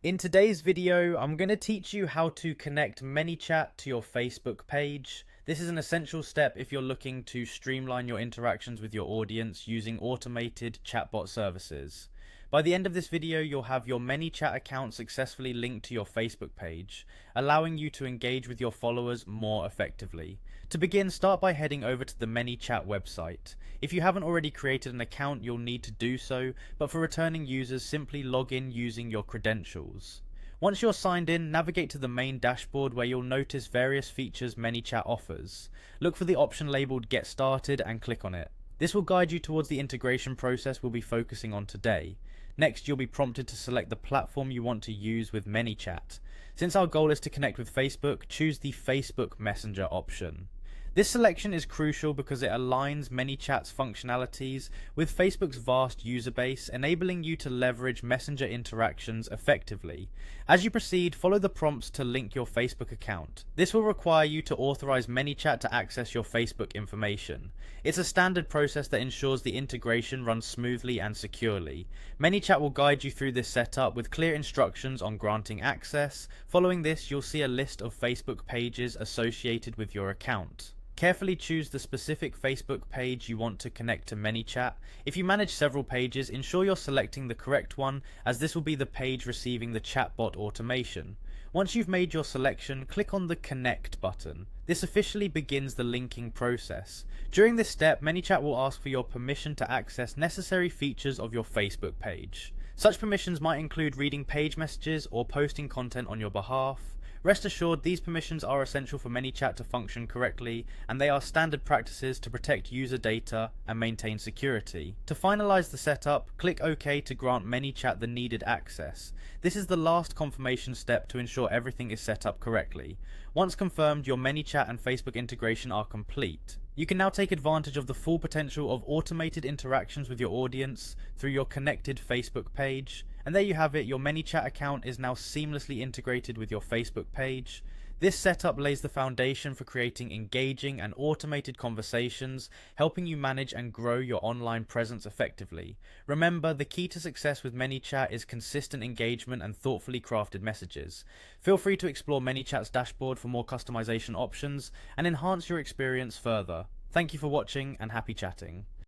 In today's video, I'm going to teach you how to connect Manychat to your Facebook page. This is an essential step if you're looking to streamline your interactions with your audience using automated chatbot services. By the end of this video, you'll have your Manychat account successfully linked to your Facebook page, allowing you to engage with your followers more effectively. To begin, start by heading over to the Manychat website. If you haven't already created an account, you'll need to do so, but for returning users, simply log in using your credentials. Once you're signed in, navigate to the main dashboard where you'll notice various features Manychat offers. Look for the option labeled Get Started and click on it. This will guide you towards the integration process we'll be focusing on today. Next, you'll be prompted to select the platform you want to use with Manychat. Since our goal is to connect with Facebook, choose the Facebook Messenger option. This selection is crucial because it aligns Manychat's functionalities with Facebook's vast user base, enabling you to leverage Messenger interactions effectively. As you proceed, follow the prompts to link your Facebook account. This will require you to authorize Manychat to access your Facebook information. It's a standard process that ensures the integration runs smoothly and securely. Manychat will guide you through this setup with clear instructions on granting access. Following this, you'll see a list of Facebook pages associated with your account. Carefully choose the specific Facebook page you want to connect to Manychat. If you manage several pages, ensure you're selecting the correct one, as this will be the page receiving the chatbot automation. Once you've made your selection, click on the Connect button. This officially begins the linking process. During this step, Manychat will ask for your permission to access necessary features of your Facebook page. Such permissions might include reading page messages or posting content on your behalf. Rest assured, these permissions are essential for Manychat to function correctly, and they are standard practices to protect user data and maintain security. To finalize the setup, click OK to grant Manychat the needed access. This is the last confirmation step to ensure everything is set up correctly. Once confirmed, your Manychat and Facebook integration are complete. You can now take advantage of the full potential of automated interactions with your audience through your connected Facebook page. And there you have it, your Manychat account is now seamlessly integrated with your Facebook page. This setup lays the foundation for creating engaging and automated conversations, helping you manage and grow your online presence effectively. Remember, the key to success with Manychat is consistent engagement and thoughtfully crafted messages. Feel free to explore Manychat's dashboard for more customization options and enhance your experience further. Thank you for watching and happy chatting.